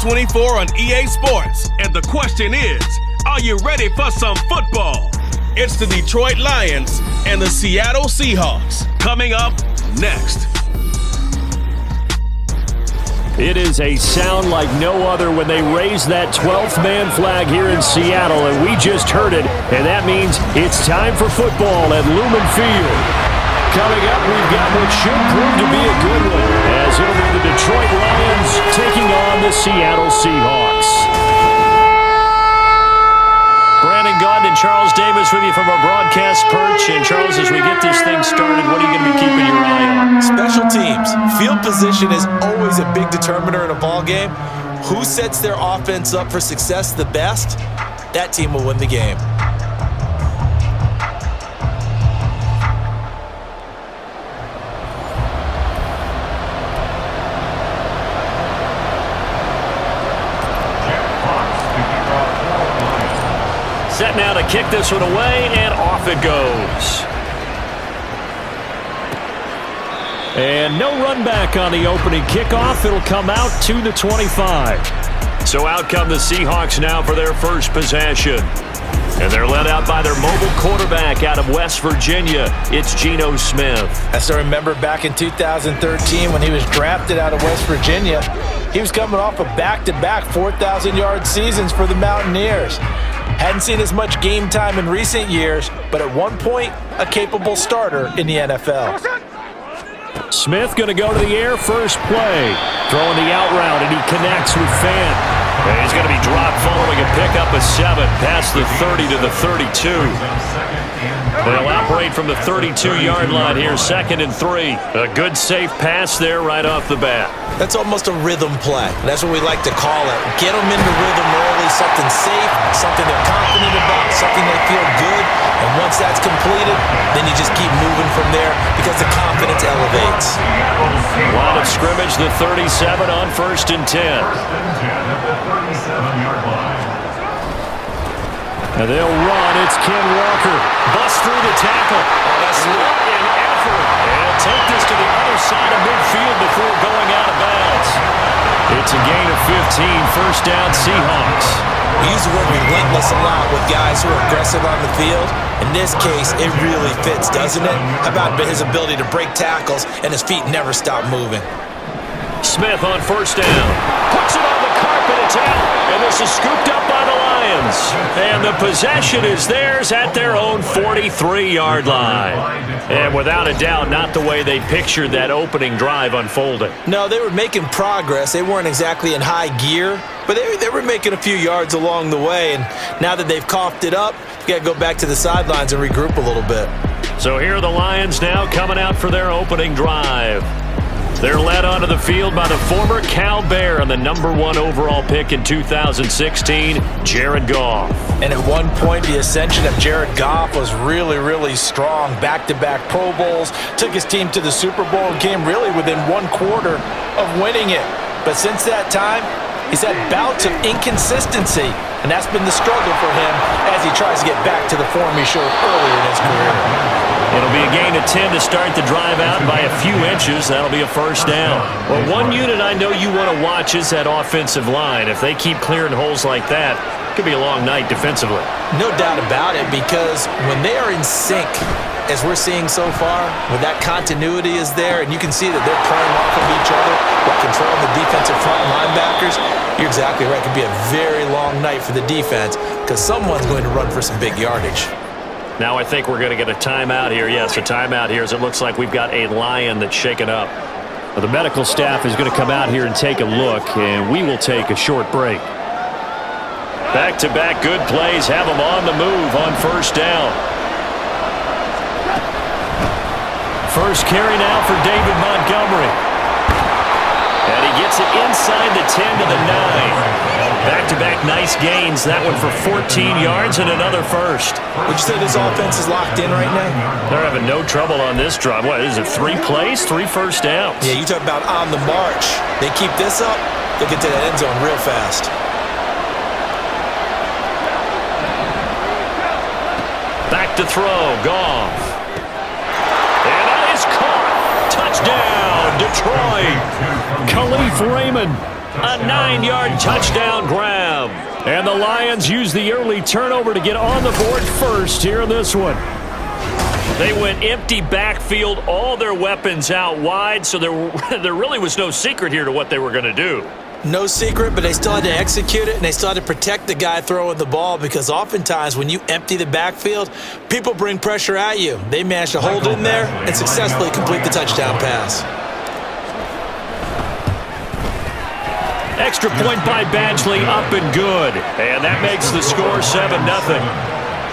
24 on EA Sports. And the question is, are you ready for some football? It's the Detroit Lions and the Seattle Seahawks. Coming up next. It is a sound like no other when they raise that 12th man flag here in Seattle, and we just heard it, and that means it's time for football at Lumen Field. Coming up, we've got what should prove to be a good one, as it'll be the Detroit Lions taking on the Seattle Seahawks. Brandon Gaudin and Charles Davis with you from our broadcast perch. And Charles, as we get this thing started, what are you going to be keeping your eye on? Special teams. Field position is always a big determiner in a ball game. Who sets their offense up for success the best? That team will win the game. Set now to kick this one away, and off it goes. And no run back on the opening kickoff. It'll come out to the 25. So out come the Seahawks now for their first possession. And they're led out by their mobile quarterback out of West Virginia. It's Geno Smith. I still remember back in 2013 when he was drafted out of West Virginia. He was coming off of back-to-back 4,000-yard seasons for the Mountaineers. Hadn't seen as much game time in recent years, but at one point, a capable starter in the NFL. Smith going to go to the air first play. Throwing the out route, and he connects with Fant. And he's going to be dropped following a pickup of 7 past the 30 to the 32. They'll operate from the 32-yard line here, 2nd and 3. A good safe pass there right off the bat. That's almost a rhythm play. That's what we like to call it. Get them into rhythm early, something safe, something they're confident about, something they feel good. And once that's completed, then you just keep moving from there because the confidence elevates. Line of scrimmage, the 37 on 1st and 10. And they'll run. It's Ken Walker. Bust through the tackle. That's what an effort. And take this to the other side of midfield before going out of bounds. It's a gain of 15. First down, Seahawks. We use the word relentless a lot with guys who are aggressive on the field. In this case, it really fits, doesn't it? How about his ability to break tackles and his feet never stop moving? Smith on first down. Puts it on the carpet. It's out. And this is scooped up by the Lions. And the possession is theirs at their own 43-yard line. And without a doubt, not the way they pictured that opening drive unfolding. No, they were making progress. They weren't exactly in high gear, but they were making a few yards along the way. And now that they've coughed it up, you got to go back to the sidelines and regroup a little bit. So here are the Lions now coming out for their opening drive. They're led onto the field by the former Cal Bear and the #1 overall pick in 2016, Jared Goff. And at one point, the ascension of Jared Goff was really, really strong. Back-to-back Pro Bowls, took his team to the Super Bowl and came really within 1/4 of winning it. But since that time, he's had bouts of inconsistency, and that's been the struggle for him as he tries to get back to the form he showed earlier in his career. It'll be a gain of 10 to start the drive out by a few inches. That'll be a first down. Well, one unit I know you want to watch is that offensive line. If they keep clearing holes like that, it could be a long night defensively. No doubt about it, because when they are in sync, as we're seeing so far, when that continuity is there, and you can see that they're playing off of each other while controlling the defensive front linebackers, you're exactly right. It could be a very long night for the defense because someone's going to run for some big yardage. Now I think we're going to get a timeout here. Yes, a timeout here as it looks like we've got a Lion that's shaken up. Well, the medical staff is going to come out here and take a look, and we will take a short break. Back-to-back good plays have them on the move on first down. First carry now for David Montgomery. And he gets it inside the 10 to the 9. Back-to-back nice gains. That one for 14 yards and another first. Would you say this offense is locked in right now? They're having no trouble on this drive. What is it, 3 plays, 3 first downs? Yeah, you talk about on the march. They keep this up, they'll get to that end zone real fast. Back to throw, Goff. And that is caught. Touchdown, Detroit. Khalif Raymond A 9-yard touchdown grab. And the Lions use the early turnover to get on the board first here in this one. They went empty backfield, all their weapons out wide, so there really was no secret here to what they were going to do. No secret, but they still had to execute it, and they still had to protect the guy throwing the ball because oftentimes when you empty the backfield, people bring pressure at you. They managed to hold in there and successfully complete the touchdown pass. Extra point by Badgley, up and good. And that makes the score 7-0.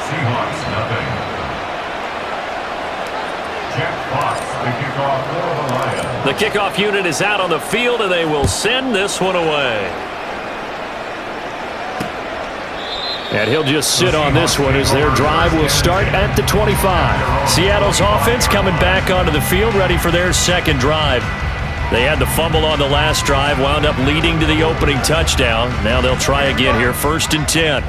Seahawks, nothing. Jack Fox, the kickoff for the Lions. The kickoff unit is out on the field, and they will send this one away. And he'll just sit on this one as their drive will start at the 25. Seattle's offense coming back onto the field, ready for their second drive. They had the fumble on the last drive, wound up leading to the opening touchdown. Now they'll try again here, 1st and 10.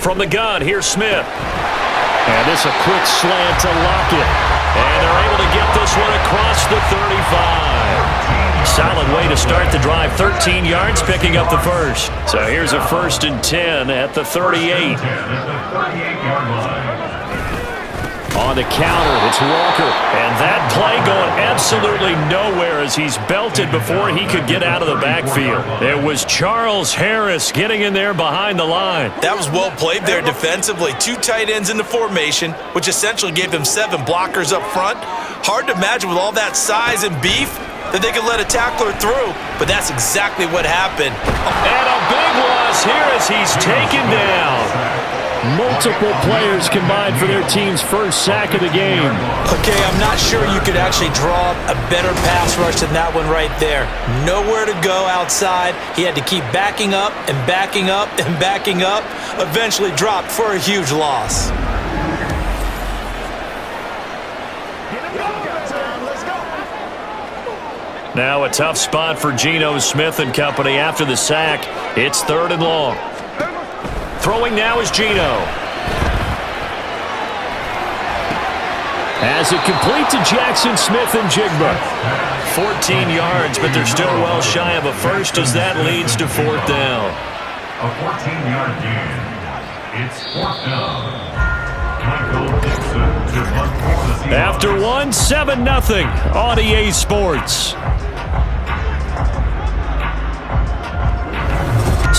From the gun, here's Smith. And this a quick slant to Lockett. And they're able to get this one across the 35. Solid way to start the drive, 13 yards, picking up the first. So here's a 1st and 10 at the 38. On the counter, it's Walker. And that play going absolutely nowhere as he's belted before he could get out of the backfield. It was Charles Harris getting in there behind the line. That was well played there defensively. 2 tight ends in the formation, which essentially gave them 7 blockers up front. Hard to imagine with all that size and beef that they could let a tackler through, but that's exactly what happened. And a big loss here as he's taken down. Multiple players combined for their team's first sack of the game. Okay, I'm not sure you could actually draw a better pass rush than that one right there. Nowhere to go outside. He had to keep backing up and backing up and backing up. Eventually dropped for a huge loss. Now a tough spot for Geno Smith and company after the sack. It's 3rd and long. Throwing now is Geno. As it complete to Jackson Smith and Jigba. 14 yards, but they're still well shy of a first as that leads to 4th down. A 14-yard gain. It's 4th down. Michael Dixon to punt for the Seahawks. After one, 7-0 on EA Sports.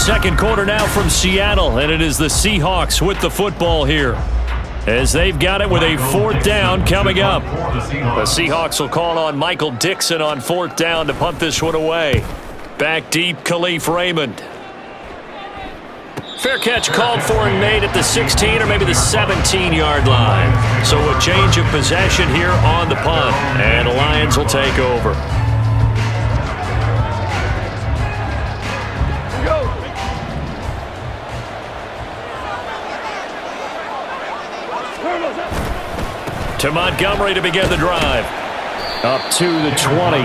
Second quarter now from Seattle, and it is the Seahawks with the football here as they've got it with a 4th down coming up. The Seahawks will call on Michael Dixon on 4th down to punt this one away. Back deep, Khalif Raymond. Fair catch called for and made at the 16 or maybe the 17-yard line. So a change of possession here on the punt, and the Lions will take over. To Montgomery to begin the drive. Up to the 20.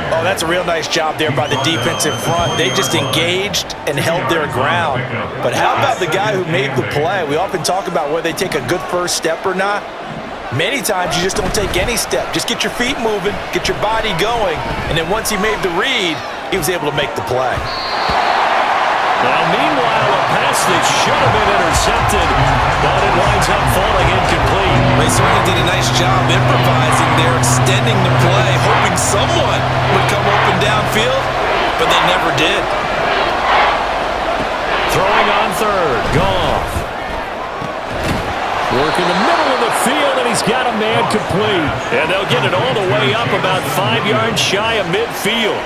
Oh, that's a real nice job there by the defensive front. They just engaged and held their ground. But how about the guy who made the play? We often talk about whether they take a good first step or not. Many times you just don't take any step. Just get your feet moving, get your body going, and then once he made the read, he was able to make the play. Now, meanwhile, a pass that should have been intercepted, but it winds up falling incomplete. They certainly did a nice job improvising there, extending the play, hoping someone would come open downfield, but they never did. Throwing on 3rd, Goff. Working the middle of the field, and he's got a man complete. And they'll get it all the way up about 5 yards shy of midfield.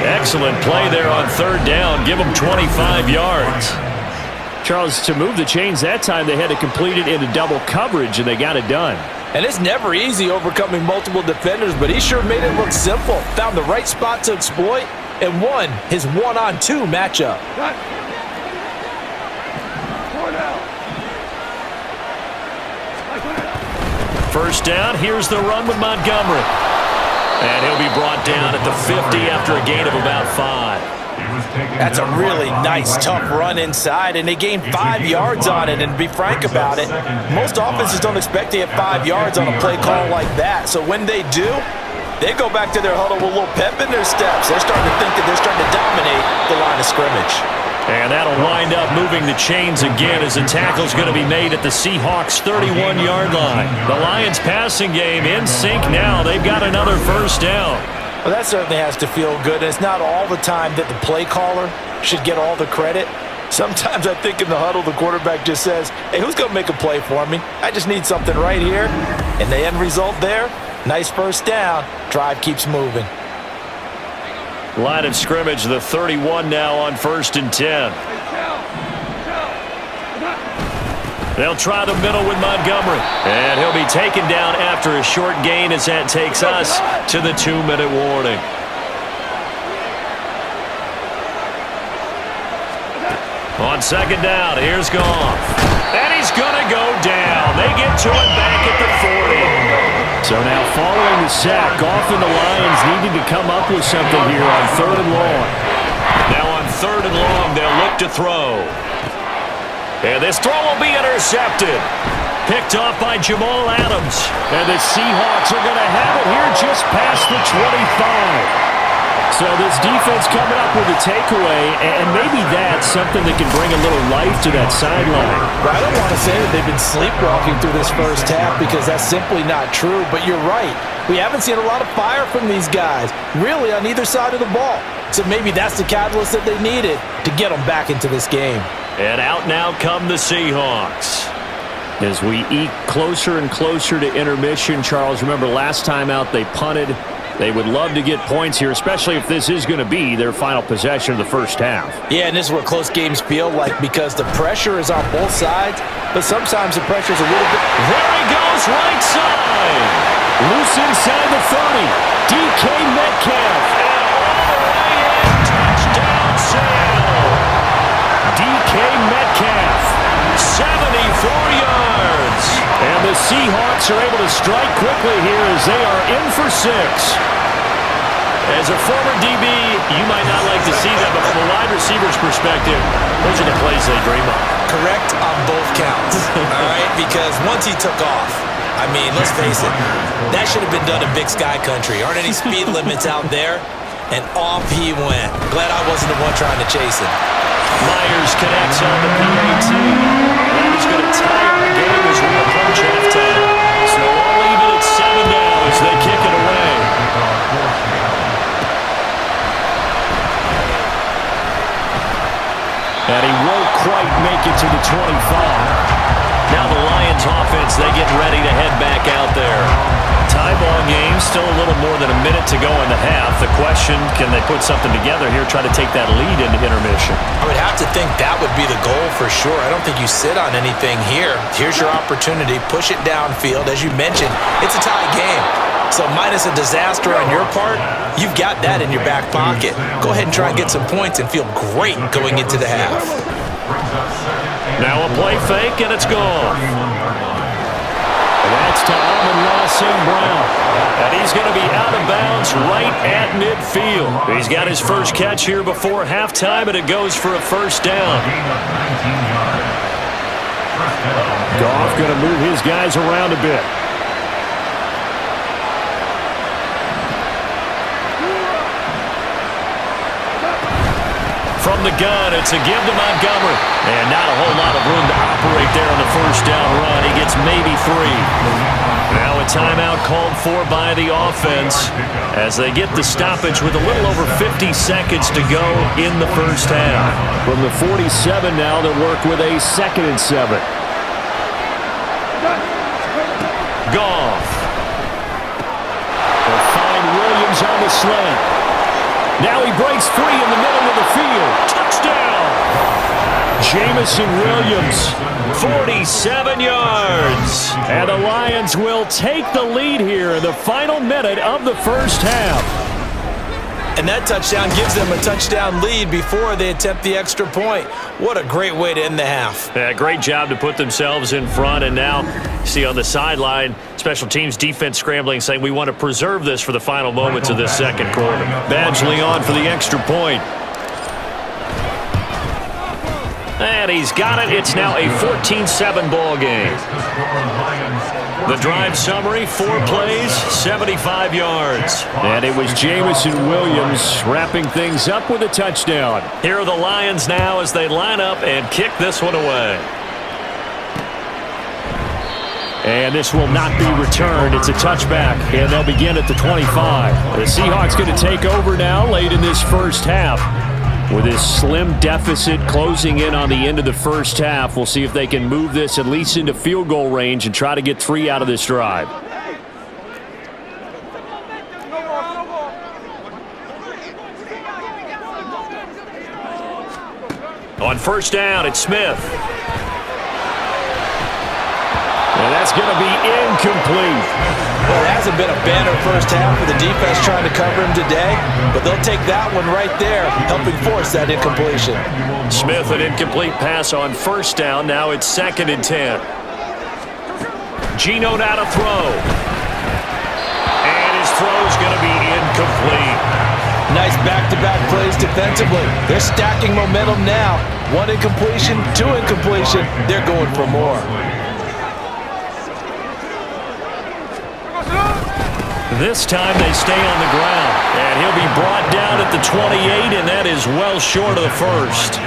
Excellent play there on 3rd down. Give them 25 yards. Charles, to move the chains that time, they had to complete it into double coverage, and they got it done. And it's never easy overcoming multiple defenders, but he sure made it look simple. Found the right spot to exploit and won his 1-on-2 matchup. First down, here's the run with Montgomery. And he'll be brought down at the 50 after a gain of about 5. That's a really nice, tough run inside, and they gained 5 yards on it. And to be frank about it, most offenses don't expect to get 5 yards on a play call like that. So when they do, they go back to their huddle with a little pep in their steps. They're starting to think that they're starting to dominate the line of scrimmage. And that'll wind up moving the chains again as the tackle's going to be made at the Seahawks' 31-yard line. The Lions' passing game in sync now. They've got another first down. Well, that certainly has to feel good. And it's not all the time that the play caller should get all the credit. Sometimes I think in the huddle, the quarterback just says, hey, who's going to make a play for me? I just need something right here. And the end result there, nice first down. Drive keeps moving. Line of scrimmage, the 31 now on 1st and 10. They'll try the middle with Montgomery. And he'll be taken down after a short gain as that takes us to the 2-minute warning. On 2nd down, here's Goff. And he's going to go down. They get to him back at the 40. So now following the sack, Goff and the Lions needing to come up with something here on 3rd and long. Now on 3rd and long, they'll look to throw. And this throw will be intercepted. Picked off by Jamal Adams. And the Seahawks are going to have it here just past the 25. So this defense coming up with a takeaway, and maybe that's something that can bring a little life to that sideline. Well, I don't want to say that they've been sleepwalking through this first half because that's simply not true, but you're right. We haven't seen a lot of fire from these guys, really on either side of the ball. So maybe that's the catalyst that they needed to get them back into this game. And out now come the Seahawks. As we eke closer and closer to intermission, Charles, remember last time out they punted. They would love to get points here, especially if this is going to be their final possession of the first half. Yeah, and this is what close games feel like because the pressure is on both sides, but sometimes the pressure is a little bit... There he goes, right side. Loose inside the 30. DK Metcalf. And all the way in. Touchdown, Seattle. DK Metcalf. 74 yards. And the Seahawks are able to strike quickly here as they are in for 6. As a former DB, you might not like to see that, but from a wide receiver's perspective, those are the plays they dream of. Correct on both counts, all right? Because once he took off, I mean, let's face it, that should have been done in Big Sky Country. Aren't any speed limits out there? And off he went. Glad I wasn't the one trying to chase him. Myers connects on the PAT. That is going to tie our game as we approach halftime. So all even at 7 now as they kick it away. And he won't quite make it to the 25. Now the Lions offense, they get ready to head back out there. Tie ball game, still a little more than a minute to go in the half. The question, can they put something together here, try to take that lead into intermission? I would have to think that would be the goal for sure. I don't think you sit on anything here. Here's your opportunity. Push it downfield. As you mentioned, it's a tie game. So minus a disaster on your part, you've got that in your back pocket. Go ahead and try and get some points and feel great going into the half. Now a play fake, and it's gone. That's to Amon-Ra St. Brown. And he's going to be out of bounds right at midfield. He's got his first catch here before halftime, and it goes for a first down. Goff going to move his guys around a bit. From the gun, it's a give to Montgomery. And not a whole lot of room to operate there on the first down run. He gets maybe 3. Now a timeout called for by the offense as they get the stoppage with a little over 50 seconds to go in the first half. From the 47 now, they'll work with a 2nd and 7. Goff. They'll find Williams on the slant. Now he breaks free in the middle of the field. Touchdown! Jamison Williams, 47 yards. And the Lions will take the lead here in the final minute of the first half. And that touchdown gives them a touchdown lead before they attempt the extra point. What a great way to end the half. Yeah, great job to put themselves in front. And now, see on the sideline, special teams defense scrambling, saying we want to preserve this for the final moments of this second quarter. Badgley on for the extra point. And he's got it. It's now a 14-7 ball game. The drive summary, 4 plays, 75 yards. And it was Jamison Williams wrapping things up with a touchdown. Here are the Lions now as they line up and kick this one away. And this will not be returned. It's a touchback, and they'll begin at the 25. The Seahawks going to take over now late in this first half. With this slim deficit closing in on the end of the first half, we'll see if they can move this at least into field goal range and try to get 3 out of this drive. On first down, it's Smith. And that's going to be incomplete. Well, it hasn't been a banner first half for the defense trying to cover him today, but they'll take that one right there, helping force that incompletion. Smith, an incomplete pass on first down. Now it's 2nd and 10. Geno now to throw. And his throw's going to be incomplete. Nice back-to-back plays defensively. They're stacking momentum now. 1 incompletion, 2 incompletion. They're going for more. This time they stay on the ground, and he'll be brought down at the 28, and that is well short of the first.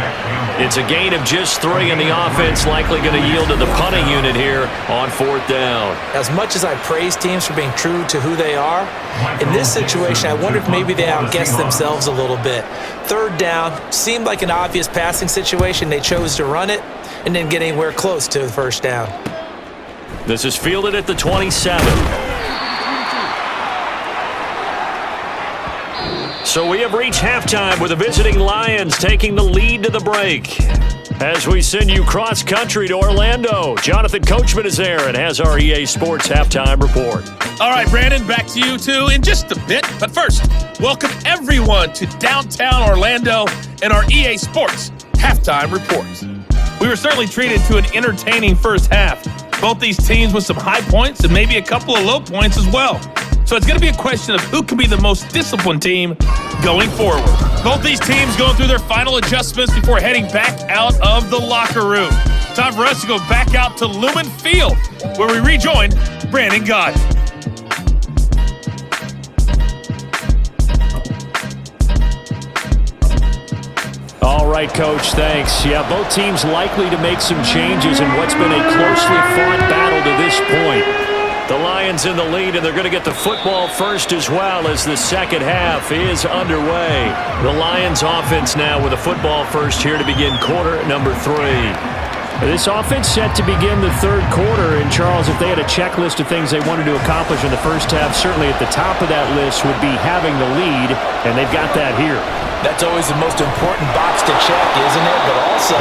It's a gain of just 3, and the offense likely going to yield to the punting unit here on 4th down. As much as I praise teams for being true to who they are, in this situation, I wonder if maybe they outguessed themselves a little bit. 3rd down seemed like an obvious passing situation. They chose to run it and didn't get anywhere close to the 1st down. This is fielded at the 27. So we have reached halftime with the visiting Lions taking the lead to the break. As we send you cross-country to Orlando, Jonathan Coachman is there and has our EA Sports halftime report. All right, Brandon, back to you two in just a bit. But first, welcome everyone to downtown Orlando and our EA Sports halftime report. We were certainly treated to an entertaining first half. Both these teams with some high points and maybe a couple of low points as well. So it's going to be a question of who can be the most disciplined team going forward. Both these teams going through their final adjustments before heading back out of the locker room. Time for us to go back out to Lumen Field, where we rejoin Brandon Gott. All right, Coach, thanks. Yeah, both teams likely to make some changes in what's been a closely fought battle to this point. The Lions in the lead, and they're going to get the football first as well as the second half is underway. The Lions offense now with the football first here to begin quarter number 3. This offense set to begin the 3rd quarter, and Charles, if they had a checklist of things they wanted to accomplish in the first half, certainly at the top of that list would be having the lead, and they've got that here. That's always the most important box to check, isn't it? But also,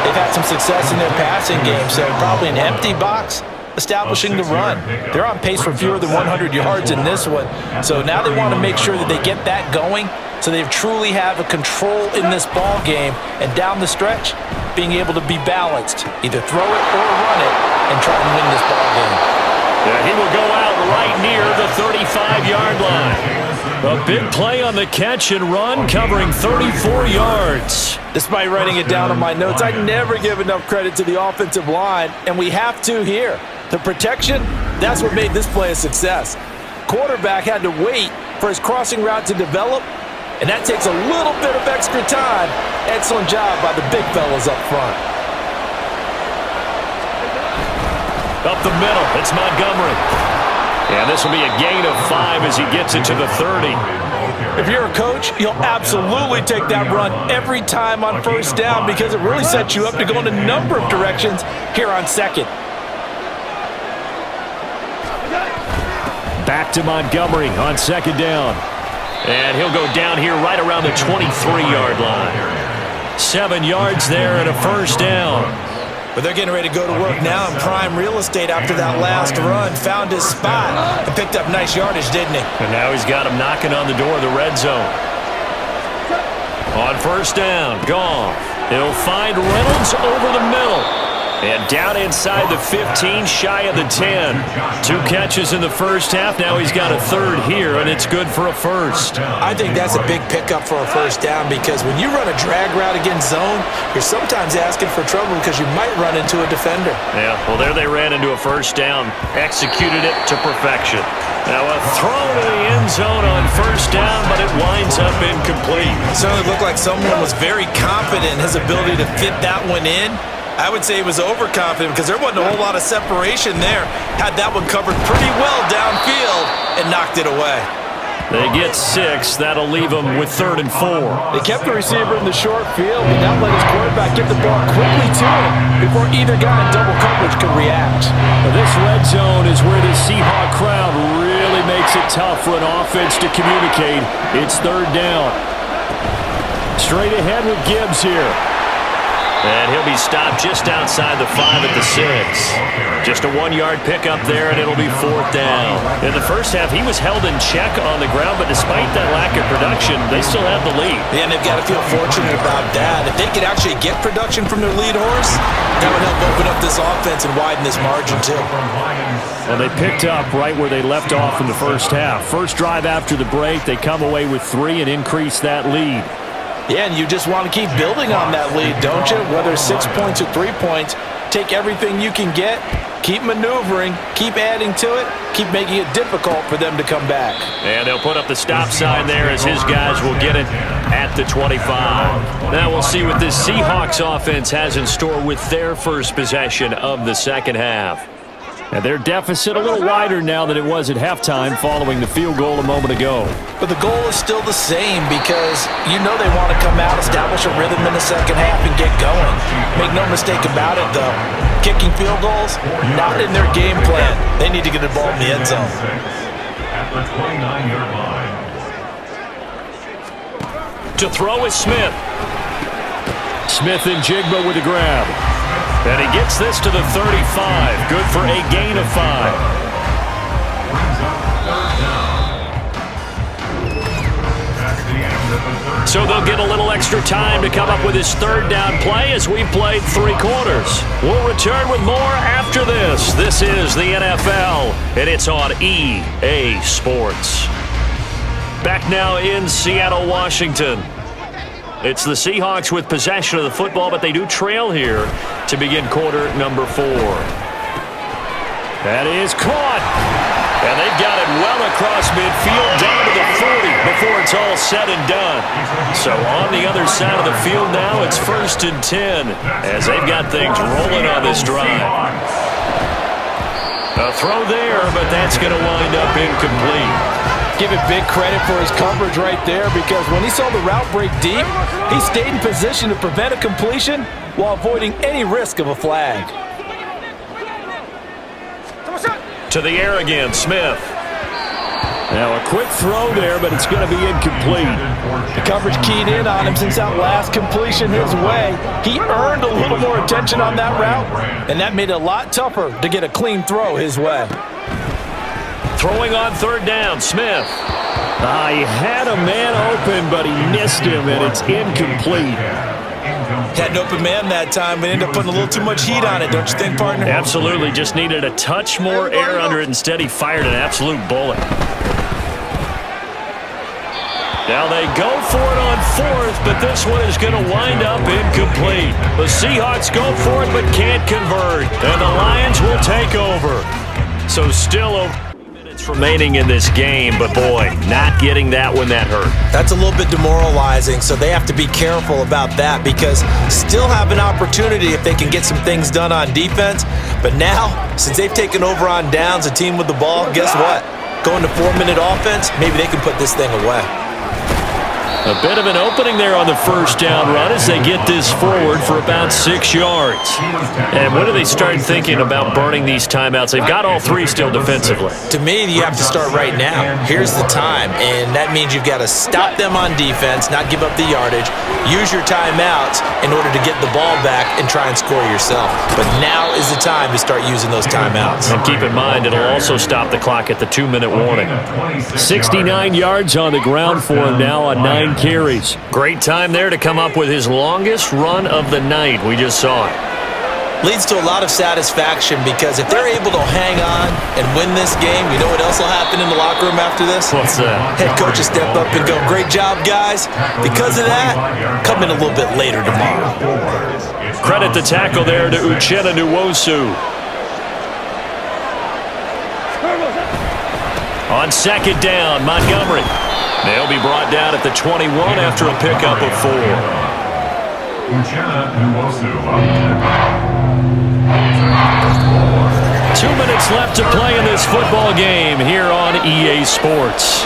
they've had some success in their passing game, so probably an empty box. Establishing the run. They're on pace for fewer than 100 yards in this one. So now they want to make sure that they get that going so they truly have a control in this ball game. And down the stretch, being able to be balanced. Either throw it or run it and try to win this ball game. Yeah, he will go out right near the 35-yard line. A big play on the catch and run, covering 34 yards. Despite writing it down on my notes, I never give enough credit to the offensive line, and we have to here. The protection, that's what made this play a success. Quarterback had to wait for his crossing route to develop, and that takes a little bit of extra time. Excellent job by the big fellas up front. Up the middle, it's Montgomery. And this will be a gain of 5 as he gets it to the 30. If you're a coach, you'll absolutely take that run every time on first down because it really sets you up to go in a number of directions here on 2nd. Back to Montgomery on 2nd down. And he'll go down here right around the 23-yard line. 7 yards there and a first down. But they're getting ready to go to work now in prime real estate after that last run. Found his spot and picked up nice yardage, didn't he? And now he's got him knocking on the door of the red zone. On first down, Goff. He'll find Reynolds over the middle. And down inside the 15, shy of the 10. 2 catches in the first half. Now he's got a third here, and it's good for a first. I think that's a big pickup for a first down because when you run a drag route against zone, you're sometimes asking for trouble because you might run into a defender. Yeah, well, there they ran into a first down. Executed it to perfection. Now a throw to the end zone on first down, but it winds up incomplete. It certainly looked like someone was very confident in his ability to fit that one in. I would say he was overconfident because there wasn't a whole lot of separation there. Had that one covered pretty well downfield and knocked it away. They get 6. That'll leave them with 3rd and 4. They kept the receiver in the short field, but now let his quarterback get the ball quickly to him before either guy in double coverage could react. Now this red zone is where the Seahawk crowd really makes it tough for an offense to communicate. It's 3rd down. Straight ahead with Gibbs here. And he'll be stopped just outside the 5 at the 6. Just a 1-yard pickup there, and it'll be 4th down. In the first half, he was held in check on the ground, but despite that lack of production, they still have the lead. Yeah, and they've got to feel fortunate about that. If they could actually get production from their lead horse, that would help open up this offense and widen this margin, too. Well, they picked up right where they left off in the first half. First drive after the break, they come away with 3 and increase that lead. Yeah, and you just want to keep building on that lead, don't you? Whether it's 6 points or 3 points, take everything you can get, keep maneuvering, keep adding to it, keep making it difficult for them to come back. And they'll put up the stop sign there as his guys will get it at the 25. Now we'll see what this Seahawks offense has in store with their first possession of the second half. And their deficit a little wider now than it was at halftime following the field goal a moment ago. But the goal is still the same because you know they want to come out, establish a rhythm in the second half, and get going. Make no mistake about it, though. Kicking field goals, not in their game plan. They need to get the ball in the end zone. At the 29-yard line. To throw is Smith. Smith and Jigba with a grab. And he gets this to the 35. Good for a gain of 5. So they'll get a little extra time to come up with his 3rd down play as we played 3 quarters. We'll return with more after this. This is the NFL, and it's on EA Sports. Back now in Seattle, Washington. It's the Seahawks with possession of the football, but they do trail here to begin quarter number 4. That is caught. And they've got it well across midfield down to the 40 before it's all said and done. So on the other side of the field now, it's 1st and 10 as they've got things rolling on this drive. A throw there, but that's going to wind up incomplete. Give it big credit for his coverage right there because when he saw the route break deep, he stayed in position to prevent a completion while avoiding any risk of a flag. To the air again, Smith. Now a quick throw there, but it's going to be incomplete. The coverage keyed in on him since that last completion his way. He earned a little more attention on that route, and that made it a lot tougher to get a clean throw his way. Throwing on 3rd down, Smith. He had a man open, but he missed him, and it's incomplete. Had an open man that time, but ended up putting a little too much heat on it, don't you think, partner? Absolutely. Just needed a touch more air under it. Instead, he fired an absolute bullet. Now they go for it on 4th, but this one is going to wind up incomplete. The Seahawks go for it, but can't convert, and the Lions will take over. So still over remaining in this game, but boy, not getting that one that hurt. That's a little bit demoralizing, so they have to be careful about that because still have an opportunity if they can get some things done on defense. But now, since they've taken over on downs, a team with the ball, guess what? Going to 4-minute offense, maybe they can put this thing away. A bit of an opening there on the 1st down run as they get this forward for about 6 yards. And when do they start thinking about burning these timeouts? They've got all 3 still defensively. To me, you have to start right now. Here's the time, and that means you've got to stop them on defense, not give up the yardage, use your timeouts in order to get the ball back and try and score yourself. But now is the time to start using those timeouts. And keep in mind, it'll also stop the clock at the 2-minute warning. 69 yards on the ground for him now on 9 carries. Great time there to come up with his longest run of the night. We just saw it. leads to a lot of satisfaction because if they're able to hang on and win this game, you know what else will happen in the locker room after this? What's that? Head coach will step up and go, great job, guys. Because of that, come in a little bit later tomorrow. Credit the tackle there to Uchenna Nwosu. On second down, Montgomery. They'll be brought down at the 21 after a pickup of 4. Uchenna Nwosu. 2 minutes left to play in this football game here on EA Sports.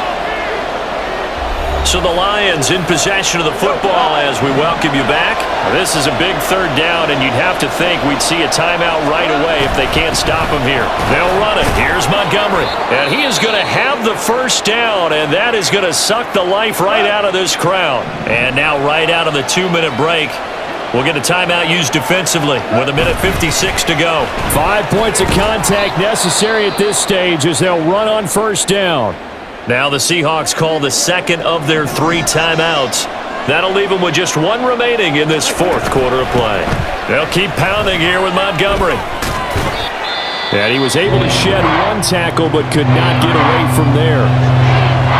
So the Lions in possession of the football as we welcome you back. This is a big third down, and you'd have to think we'd see a timeout right away if they can't stop him here. They'll run it. Here's Montgomery. And he is going to have the first down, and that is going to suck the life right out of this crowd. And now right out of the 2-minute break, we'll get a timeout used defensively with 1:56 to go. 5 points of contact necessary at this stage as they'll run on first down. Now the Seahawks call the second of their 3 timeouts. That'll leave them with just 1 remaining in this 4th quarter of play. They'll keep pounding here with Montgomery. And he was able to shed 1 tackle but could not get away from there.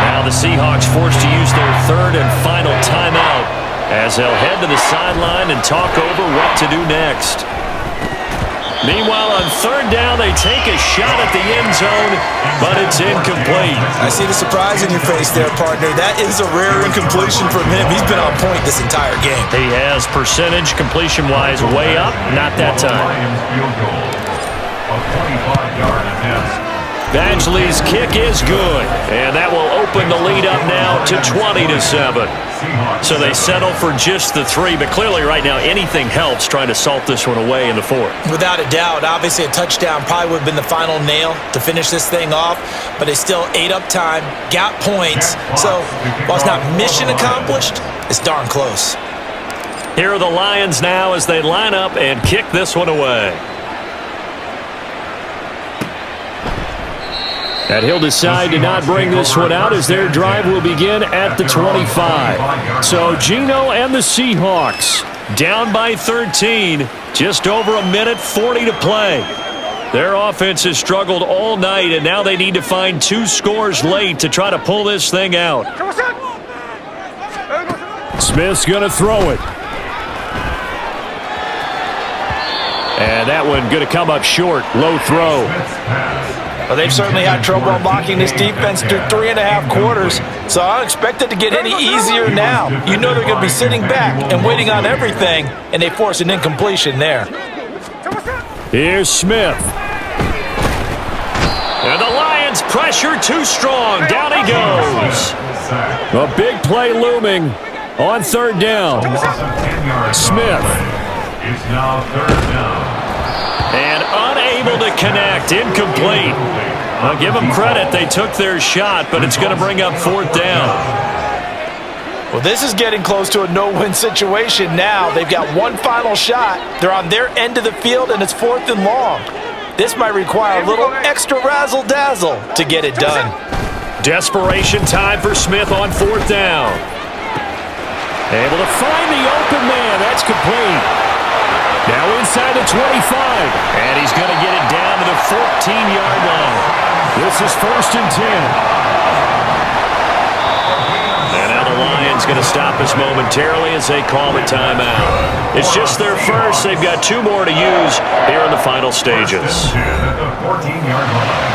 Now the Seahawks forced to use their 3rd and final timeout as they'll head to the sideline and talk over what to do next. Meanwhile, on 3rd down, they take a shot at the end zone, but it's incomplete. I see the surprise in your face there, partner. That is a rare incompletion from him. He's been on point this entire game. He has percentage completion-wise way up, not that time. Lions field goal. A 25-yard attempt. Badgley's kick is good, and that will open the lead up now to 20-7. So they settle for just the 3, but clearly right now anything helps trying to salt this one away in the 4th. Without a doubt, obviously a touchdown probably would have been the final nail to finish this thing off, but they still ate up time, got points. So while it's not mission accomplished, it's darn close. Here are the Lions now as they line up and kick this one away. And he'll decide to not bring this one out as their drive will begin at the 25. So Geno and the Seahawks down by 13. Just over 1:40 to play. Their offense has struggled all night, and now they need to find 2 scores late to try to pull this thing out. Smith's going to throw it. And that one going to come up short. Low throw. Well, they've certainly had trouble unlocking this defense through 3.5 quarters, so I don't expect it to get any easier now. You know they're going to be sitting back and waiting on everything, and they force an incompletion there. Here's Smith. And the Lions pressure too strong. Down he goes. A big play looming on 3rd down. Smith. It's now 3rd down. And unable to connect. Incomplete. I'll give them credit. They took their shot, but it's going to bring up 4th down. Well, this is getting close to a no-win situation now. They've got 1 final shot. They're on their end of the field, and it's 4th and long. This might require a little extra razzle-dazzle to get it done. Desperation time for Smith on 4th down. Able to find the open man. That's complete. Now inside the 25, and he's going to get it down to the 14-yard line. This is 1st and 10. And now the Lions going to stop us momentarily as they call the timeout. It's just their first. They've got 2 more to use here in the final stages. 1st and 10 at the 14-yard line.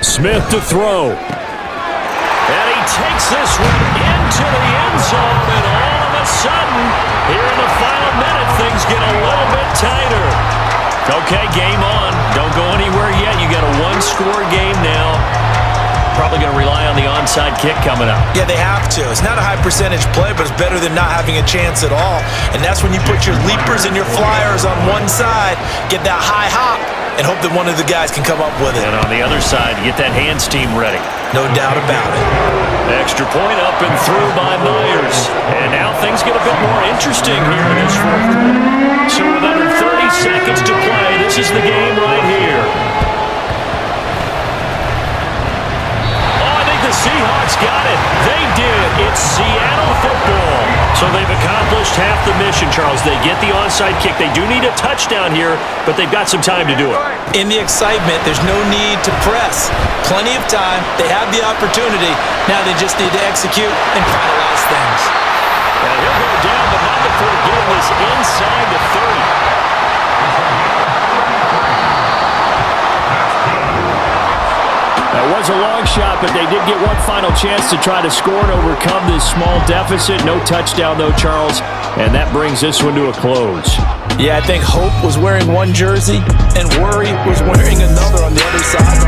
Smith to throw. And he takes this one into the end zone, and all of a sudden, here in the final minute, things get a little bit tighter. Okay, game on. Don't go anywhere yet. You got a 1-score game now. Probably going to rely on the onside kick coming up. Yeah, they have to. It's not a high-percentage play, but it's better than not having a chance at all. And that's when you put your leapers and your flyers on one side, get that high hop, and hope that one of the guys can come up with it. And on the other side, get that hands team ready. No doubt about it. Extra point up and through by Myers. And now things get a bit more interesting here in this 4th quarter. So with under 30 seconds to play, this is the game right here. Oh, I think the Seattle football. So they've accomplished half the mission, Charles. They get the onside kick. They do need a touchdown here, but they've got some time to do it. In the excitement, there's no need to press. Plenty of time. They have the opportunity. Now they just need to execute and finalize things. And he'll go down, but not before getting this inside the 30. That was a long shot, but they did get one final chance to try to score and overcome this small deficit. No touchdown, though, Charles, and that brings this one to a close. Yeah, I think hope was wearing one jersey and worry was wearing another on the other side.